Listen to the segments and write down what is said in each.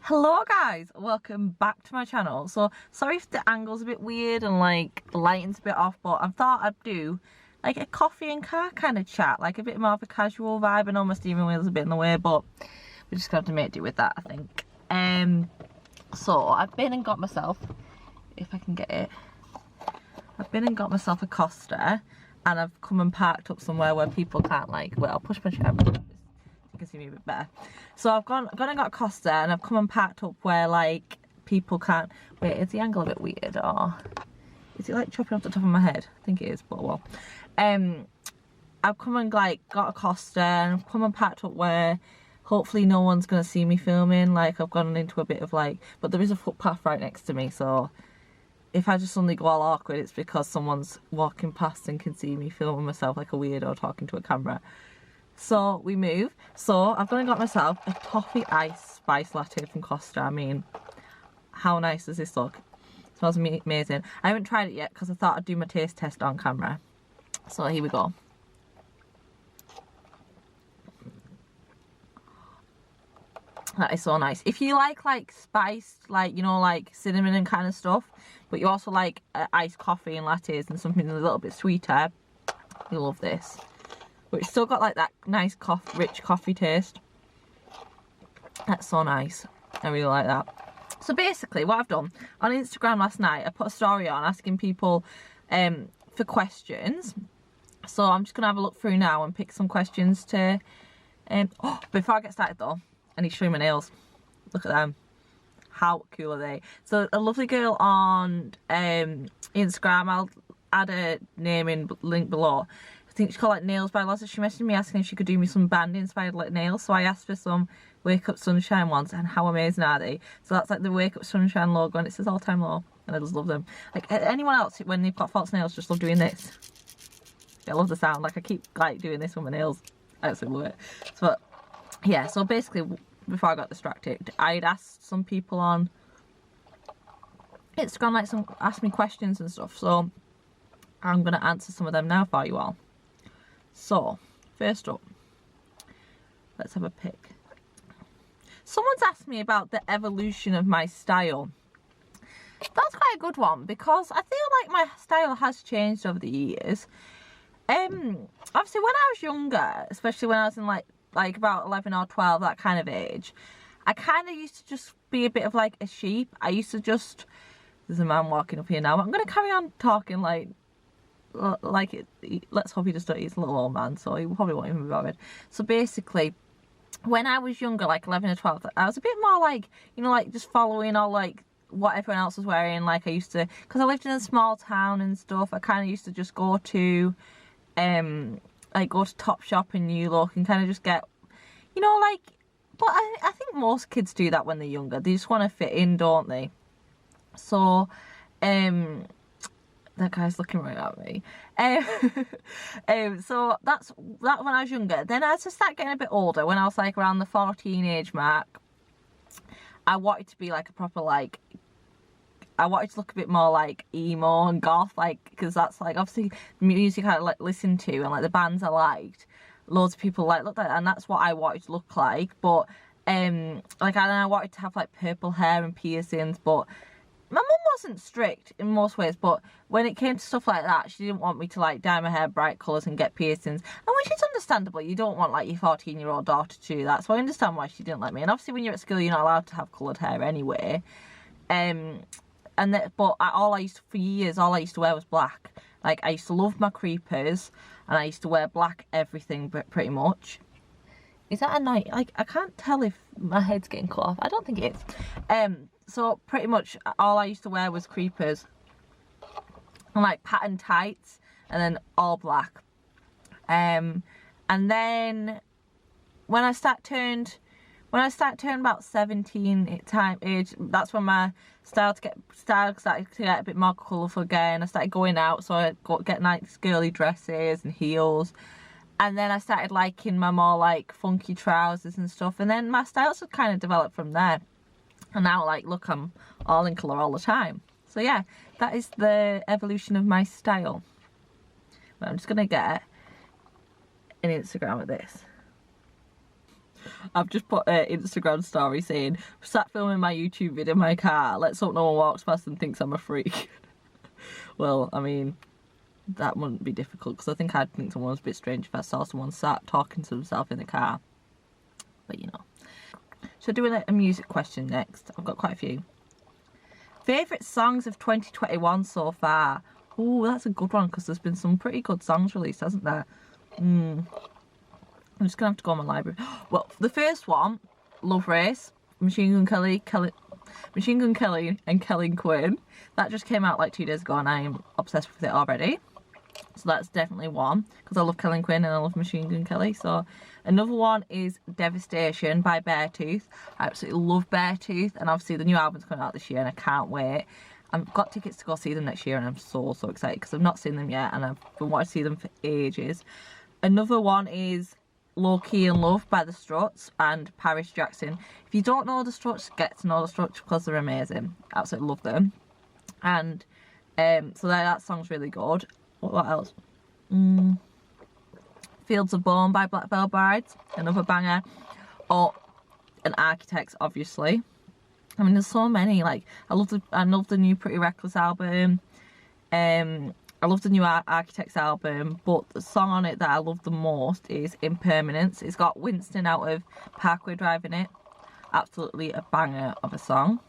Hello guys, welcome back to my channel. So sorry if the angle's a bit weird and like the lighting's a bit off, but I thought I'd do like a coffee and car kind of chat, like a bit more of a casual vibe. I know my steering wheel's a bit in the way, but we're just gonna have to make do with that, I think. So I've been and got myself, if I can get it, I've been and got myself a Costa, and I've come and parked up somewhere where people can't I'll push my chair so you can see me a bit better. So I've gone and got a Costa, and I've come and parked up where like people can't. Wait, is the angle a bit weird, or is it like chopping off the top of my head? I think it is, but well. I've come and like got a Costa, and I've come and parked up where hopefully no one's gonna see me filming. Like I've gone into a bit of like, but there is a footpath right next to me, so if I just suddenly go all awkward, it's because someone's walking past and can see me filming myself like a weirdo talking to a camera. So we move. So I've gone and got myself a toffee ice spice latte from Costa. I mean, how nice does this look? It smells amazing. I haven't tried it yet because I thought I'd do my taste test on camera. So here we go. That is so nice. If you like spiced, like, you know, like cinnamon and kind of stuff, but you also like iced coffee and lattes and something a little bit sweeter, you'll love this. But it's still got like that nice rich coffee taste. That's so nice. I really like that. So basically what I've done on Instagram last night, I put a story on asking people for questions. So I'm just gonna have a look through now and pick some questions to oh, before I get started though, I need to show you my nails. Look at them. How cool are they? So a lovely girl on Instagram, I'll add a name in link below. I think she's called like Nails by Loza. She messaged me asking if she could do me some band inspired like nails. So I asked for some Wake Up Sunshine ones, and how amazing are they? So that's like the Wake Up Sunshine logo, and it says all time low, and I just love them. Like anyone else, when they've got false nails, just love doing this. I love the sound. Like I keep like doing this with my nails. I absolutely love it. So yeah, so basically before I got distracted, I'd asked some people on Instagram like ask me questions and stuff, so I'm gonna answer some of them now for you all. So first up, let's have a pick. Someone's asked me about the evolution of my style. That's quite a good one, because I feel like my style has changed over the years. Obviously when I was younger, especially when I was in like about 11 or 12, that kind of age, I kind of used to just be a bit of like a sheep. I used to just, there's a man walking up here now, but I'm going to carry on talking let's hope he just don't, he's a little old man, so he probably won't even be bothered. So basically, when I was younger, like 11 or 12, I was a bit more like, you know, like just following all like what everyone else was wearing. Like I used to, because I lived in a small town and stuff, I kind of used to just go to go to Topshop in New Look and kind of just get, you know, like, but I think most kids do that when they're younger. They just want to fit in, don't they? So that guy's looking right at me. So that's that when I was younger. Then as I started getting a bit older, when I was like around the 14 age mark, I wanted to be like a proper like, I wanted to look a bit more like emo and goth, like, because that's like obviously the music I like listened to and like the bands I liked, loads of people like looked like that, and that's what I wanted to look like. But like I wanted to have like purple hair and piercings, but my mum wasn't strict in most ways, but when it came to stuff like that, she didn't want me to like dye my hair bright colours and get piercings, and which is understandable. You don't want like your 14-year-old daughter to do that, so I understand why she didn't let me. And obviously when you're at school, you're not allowed to have coloured hair anyway. For years, all I used to wear was black. Like I used to love my creepers, and I used to wear black everything pretty much. Is that a night? Like I can't tell if my head's getting cut off. I don't think it is. So pretty much all I used to wear was creepers and like patterned tights, and then all black. And then when I started turning about 17 age, that's when my style started to get a bit more colourful again. I started going out, so I get nice girly dresses and heels. And then I started liking my more like funky trousers and stuff. And then my styles have kind of developed from there. And now, like, look, I'm all in colour all the time. So yeah, that is the evolution of my style. But I'm just going to get an Instagram of this. I've just put an Instagram story saying, sat filming my YouTube video in my car, let's hope no one walks past and thinks I'm a freak. Well, I mean, that wouldn't be difficult, because I think I'd think someone was a bit strange if I saw someone sat talking to themselves in the car. But you know. So doing a music question next. I've got quite a few. Favourite songs of 2021 so far? Oh, that's a good one, because there's been some pretty good songs released, hasn't there? I'm just going to have to go on my library. Well, the first one, Love Race, Machine Gun Kelly and Kelly Quinn. That just came out like 2 days ago and I am obsessed with it already. So that's definitely one, because I love Kelly Quinn and I love Machine Gun Kelly. So another one is Devastation by Beartooth. I absolutely love Beartooth, and obviously the new album's coming out this year and I can't wait. I've got tickets to go see them next year and I'm so excited, because I've not seen them yet and I've been wanting to see them for ages. Another one is Low Key in Love by the Struts and Paris Jackson. If you don't know the Struts, get to know the Struts, because they're amazing. Absolutely love them. And so that song's really good. What else? Fields of Bone by Black Veil Brides, another banger. Oh, and Architects, obviously. I mean, there's so many. Like, I love the new Pretty Reckless album. I love the new Architects album, but the song on it that I love the most is Impermanence. It's got Winston out of Parkway Drive in it. Absolutely a banger of a song.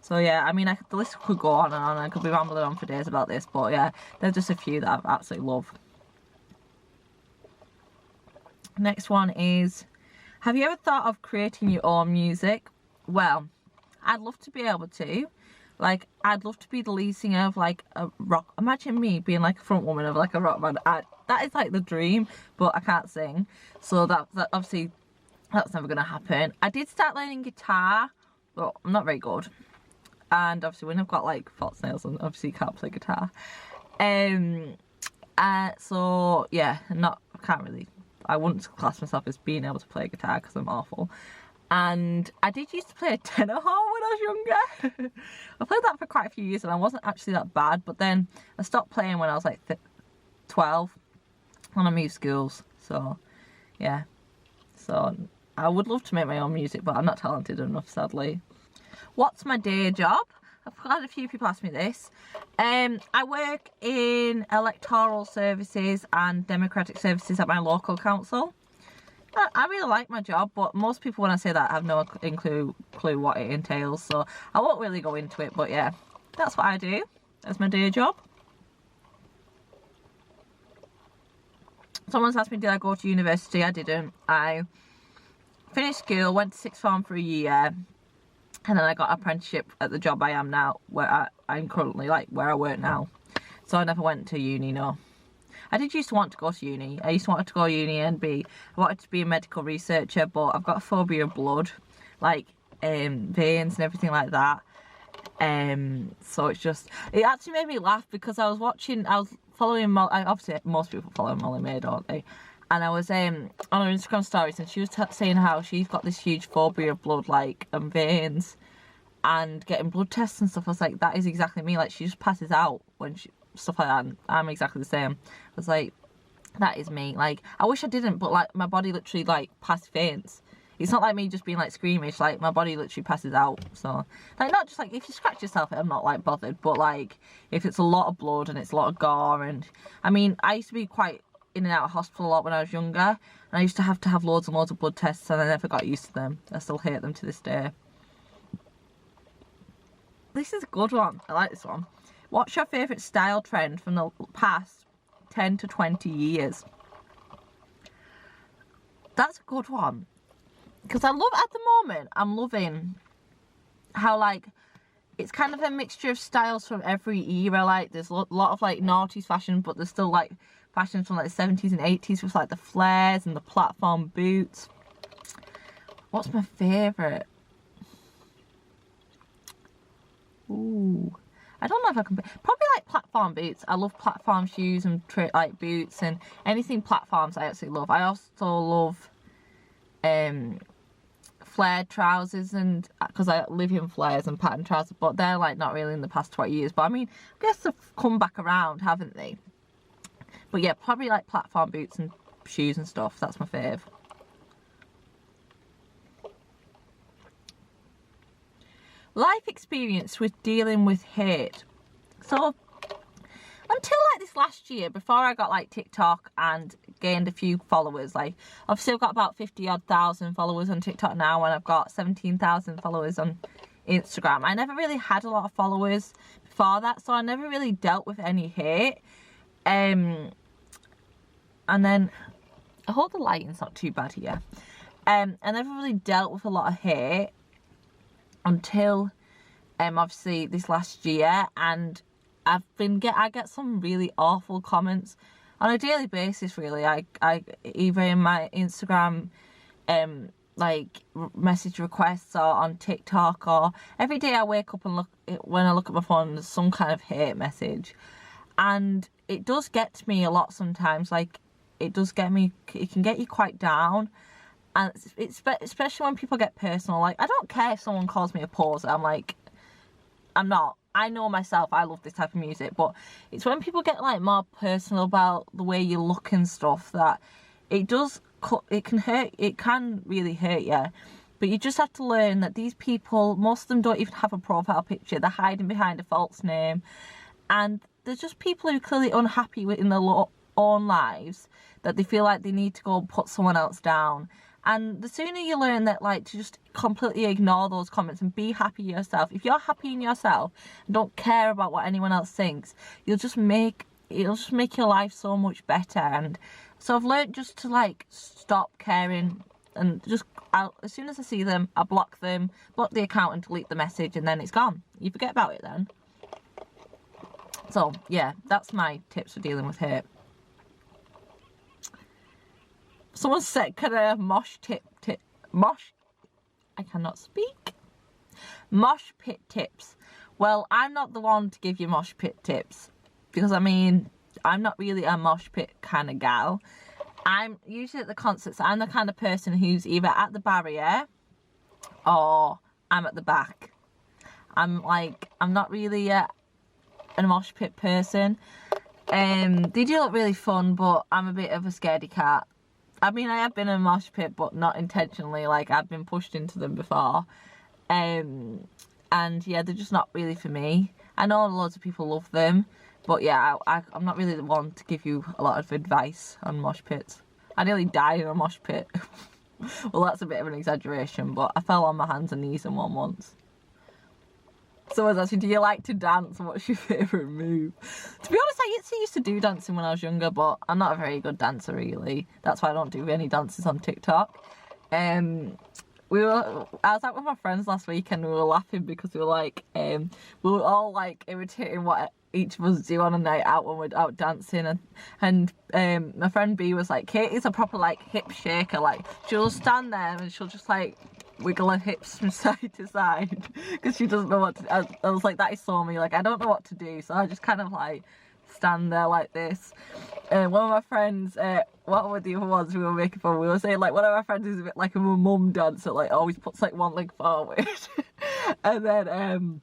So yeah, I mean, the list could go on and on. I could be rambling on for days about this, but yeah, there's just a few that I absolutely love. Next one is, have you ever thought of creating your own music? Well, I'd love to be able to. Like, I'd love to be the lead singer of like a rock. Imagine me being like a front woman of like a rock band. That is like the dream, but I can't sing. So that obviously, that's never going to happen. I did start learning guitar, but I'm not very good. And obviously when I've got like false nails and obviously can't play guitar. So yeah, I wouldn't class myself as being able to play guitar because I'm awful. And I did used to play a tenor horn when I was younger. I played that for quite a few years and I wasn't actually that bad, but then I stopped playing when I was like 12 and I moved schools. So yeah, so I would love to make my own music, but I'm not talented enough, sadly. What's my day job? I've had a few people ask me this. I work in electoral services and democratic services at my local council. I really like my job, but most people when I say that have no clue what it entails, so I won't really go into it, but yeah, that's what I do. That's my day job. Someone's asked me, did I go to university? I didn't. I finished school, went to sixth form for a year, and then I got an apprenticeship at the job I am now, where I'm currently, like, where I work now. So I never went to uni, no. I did used to want to go to uni. I used to want to go to uni and I wanted to be a medical researcher, but I've got a phobia of blood, like veins and everything like that. So it actually made me laugh because I was following, obviously most people follow Molly May, don't they? And I was on her Instagram stories and she was saying how she's got this huge phobia of blood, like, and veins and getting blood tests and stuff. I was like, that is exactly me. Like, she just passes out when stuff like that, and I'm exactly the same. I was like, that is me. Like, I wish I didn't, but like my body literally like faints. It's not like me just being like squeamish, like my body literally passes out. So like, not just like if you scratch yourself, I'm not like bothered, but like if it's a lot of blood and it's a lot of gore, and I mean, I used to be quite in and out of hospital a lot when I was younger, and I used to have loads and loads of blood tests and I never got used to them. I still hate them to this day. This is a good one. I like this one. What's your favourite style trend from the past 10 to 20 years? That's a good one. Because at the moment, I'm loving how, like, it's kind of a mixture of styles from every era. Like, there's a lot of, like, noughties fashion, but there's still, like, fashions from, like, the 70s and 80s with, like, the flares and the platform boots. What's my favourite? Ooh. I don't know if I can... Probably like platform boots. I love platform shoes and like boots and anything platforms I absolutely love. I also love flared trousers, and because I live in flares and pattern trousers, but they're like not really in the past 20 years. But I mean, I guess they've come back around, haven't they? But yeah, probably like platform boots and shoes and stuff. That's my fave. Life experience with dealing with hate. So until like this last year, before I got like TikTok and gained a few followers, like I've still got about 50,000 followers on TikTok now, and I've got 17,000 followers on Instagram. I never really had a lot of followers before that, so I never really dealt with any hate. And then I hope the lighting's not too bad here. I never really dealt with a lot of hate until obviously this last year, and I get some really awful comments on a daily basis. Really, I either in my Instagram like message requests, or on TikTok, or every day I wake up and when I look at my phone, there's some kind of hate message, and it does get to me a lot sometimes. Like it can get you quite down, and it's especially when people get personal. Like I don't care if someone calls me a poser. I'm like, I'm not. I know myself, I love this type of music, but it's when people get like more personal about the way you look and stuff that it can really hurt you. But you just have to learn that these people, most of them don't even have a profile picture. They're hiding behind a false name, and there's just people who are clearly unhappy in their own lives, that they feel like they need to go and put someone else down. And the sooner you learn that, like, to just completely ignore those comments and be happy yourself. If you're happy in yourself and don't care about what anyone else thinks, it'll just make your life so much better. And so I've learned just to like stop caring, and just as soon as I see them, I block them, block the account and delete the message, and then it's gone. You forget about it then. So yeah, that's my tips for dealing with hate. Someone said, can I have mosh I cannot speak. Mosh pit tips. Well, I'm not the one to give you mosh pit tips, because I mean, I'm not really a mosh pit kind of gal. I'm usually at the concerts. I'm the kind of person who's either at the barrier or I'm at the back. I'm not really a mosh pit person. They do look really fun, but I'm a bit of a scaredy cat. I mean, I have been in a mosh pit, but not intentionally. Like, I've been pushed into them before. And yeah, they're just not really for me. I know loads of people love them, but yeah, I'm not really the one to give you a lot of advice on mosh pits. I nearly died in a mosh pit. Well, that's a bit of an exaggeration, but I fell on my hands and knees in one once. Someone's asking, do you like to dance? What's your favourite move? To be honest, I used to do dancing when I was younger, but I'm not a very good dancer, really. That's why I don't do any dances on TikTok. I was out with my friends last week, and we were laughing because we were like, we were all like imitating what each of us do on a night out when we're out dancing, and my friend B was like, Katie's a proper like hip shaker. Like, she'll stand there and she'll just like wiggle her hips from side to side because she doesn't know what to. I was like, that is so me. Like, I don't know what to do, so I just kind of like stand there like this. One of my friends, what were the other ones we were making fun? We were saying like one of our friends is a bit like a mum dancer, like always puts like one leg forward, and then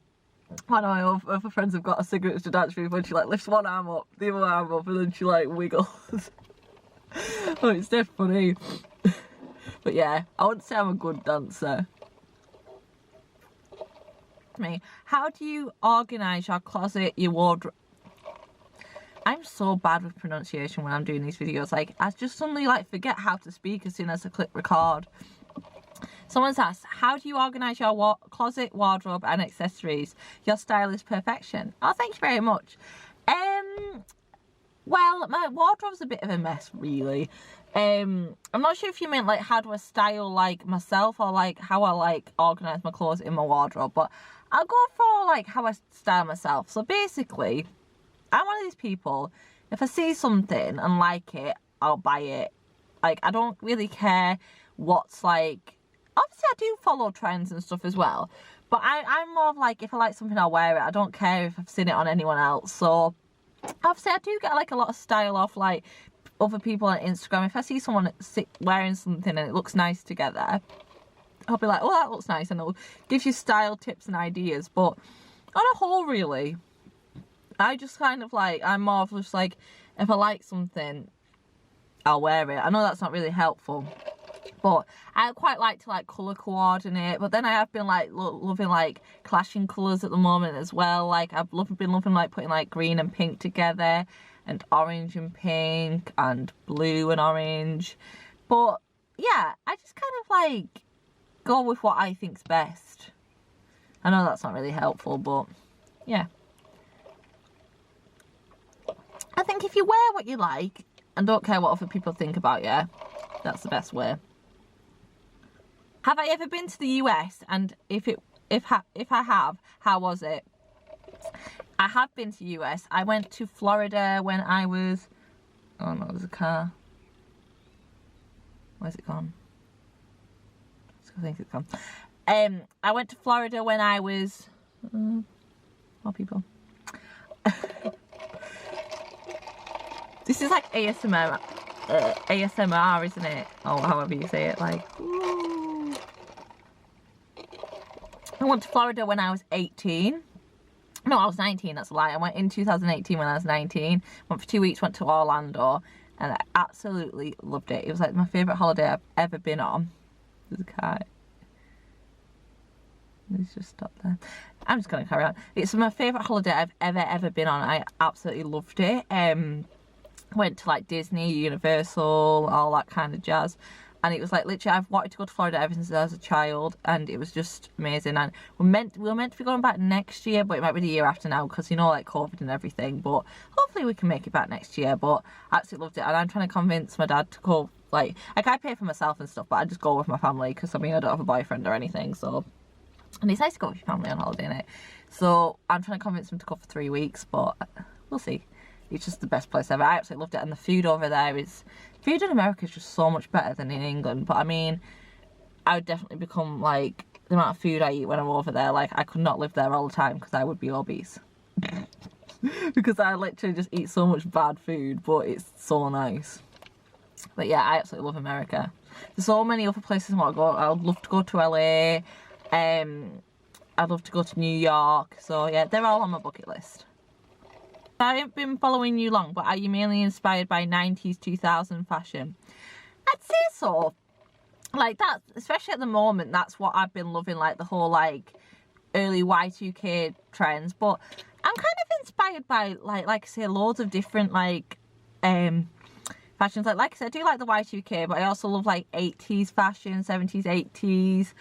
one of my other friends have got a cigarette to dance with, when she like lifts one arm up, the other arm up, and then she like wiggles. Oh, it's dead funny. But yeah, I wouldn't say I'm a good dancer. How do you organise your closet, your wardrobe? I'm so bad with pronunciation when I'm doing these videos. Like, I just suddenly like forget how to speak as soon as I click record. Someone's asked, how do you organise your closet, wardrobe and accessories? Your style is perfection. Oh, thank you very much. Well, my wardrobe's a bit of a mess, really. I'm not sure if you meant like how do I style like myself, or like how I like organise my clothes in my wardrobe, but I'll go for like how I style myself. So basically, I'm one of these people, if I see something and like it, I'll buy it. Like, I don't really care what's like, obviously I do follow trends and stuff as well, but I'm more of like, if I like something, I'll wear it. I don't care if I've seen it on anyone else. So obviously I do get like a lot of style off like other people on Instagram. If I see someone wearing something and it looks nice together, I'll be like, oh, that looks nice, and it'll give you style tips and ideas. But on a whole, really, I just kind of like, I'm more of just like, if I like something, I'll wear it. I know that's not really helpful, but I quite like to like colour coordinate. But then I have been like loving like clashing colours at the moment as well. Like I've been loving like putting like green and pink together, and orange and pink, and blue and orange. But yeah, I just kind of like go with what I think's best. I know that's not really helpful, but yeah. I think if you wear what you like and don't care what other people think about you, that's the best way. Have I ever been to the US? And if I have, how was it? I have been to the US. I went to Florida when I was... Oh no, there's a car. Where's it gone? I think it's gone. I went to Florida when I was... more people. This is like ASMR, isn't it? Or however you say it, like... Ooh. I went to Florida when I was 18. No, I was 19, that's a lie. I went in 2018 when I was 19. Went for 2 weeks, went to Orlando, and I absolutely loved it. It was like my favourite holiday I've ever been on. There's a cat. Let's just stop there. I'm just going to carry on. It's my favourite holiday I've ever been on. I absolutely loved it. Went to like Disney, Universal, all that kind of jazz. And it was like literally I've wanted to go to Florida ever since I was a child, and it was just amazing. And we were meant to be going back next year, but it might be the year after now because you know like COVID and everything. But hopefully we can make it back next year. But I absolutely loved it, and I'm trying to convince my dad to go. Like I pay for myself and stuff, but I just go with my family because I mean I don't have a boyfriend or anything. So, and it's nice to go with your family on holiday, innit? So I'm trying to convince him to go for 3 weeks, but we'll see. It's just the best place ever. I absolutely loved it, and the food over there is... Food in America is just so much better than in England, but I mean, I would definitely become, like, the amount of food I eat when I'm over there, like, I could not live there all the time because I would be obese. Because I literally just eat so much bad food, but it's so nice. But yeah, I absolutely love America. There's so many other places I want to go. I would love to go to LA. I'd love to go to New York. So yeah, they're all on my bucket list. I haven't been following you long, but are you mainly inspired by 90s, 2000 fashion? I'd say so. Like that, especially at the moment, that's what I've been loving, like the whole like early Y2K trends. But I'm kind of inspired by like I say, loads of different like fashions. Like I said, I do like the Y2K, but I also love like 80s fashion, 70s, 80s.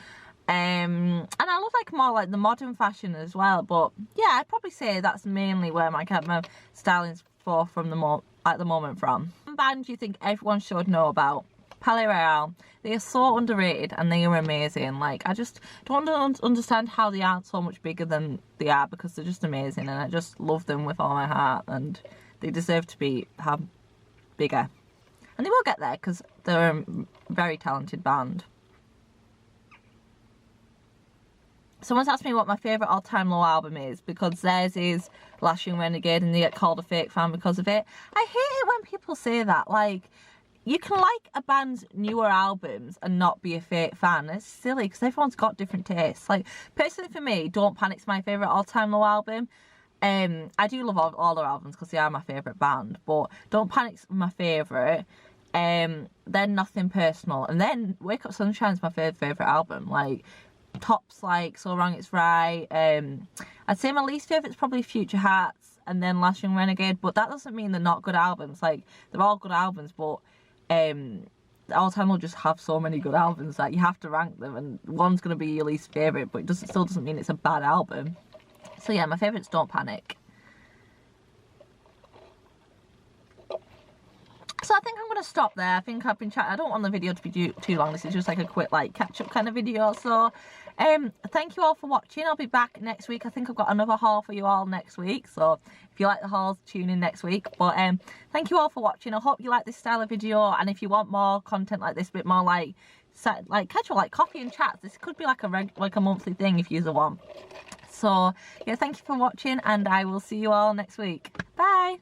And I love like more like the modern fashion as well. But yeah, I'd probably say that's mainly where I get my styling's from at the moment from. What band do you think everyone should know about? Palais Royale. They are so underrated and they are amazing. Like I just don't understand how they aren't so much bigger than they are, because they're just amazing, and I just love them with all my heart, and they deserve to have bigger. And they will get there because they're a very talented band. Someone's asked me what my favourite all-time low album is, because theirs is Last Young Renegade and they get called a fake fan because of it. I hate it when people say that. Like, you can like a band's newer albums and not be a fake fan. It's silly because everyone's got different tastes. Like, personally for me, Don't Panic's my favourite all-time low album. I do love all their albums because they are my favourite band, but Don't Panic's my favourite. Then Nothing Personal, and then Wake Up Sunshine's my favourite album. Like, tops like So Wrong It's Right. I'd say my least favourite is probably Future Hearts and then Last Young Renegade, but that doesn't mean they're not good albums. Like, they're all good albums, but all time will just have so many good albums that you have to rank them, and one's going to be your least favourite, but it still doesn't mean it's a bad album. So yeah, my favourite's Don't Panic. So I think I'm going to stop there. I think I've been chatting. I don't want the video to be too long. This is just like a quick like catch-up kind of video. So thank you all for watching. I'll be back next week. I think I've got another haul for you all next week. So if you like the hauls, tune in next week. But thank you all for watching. I hope you like this style of video. And if you want more content like this, a bit more like casual, like coffee and chats, this could be like a monthly thing if you want. So yeah, thank you for watching, and I will see you all next week. Bye.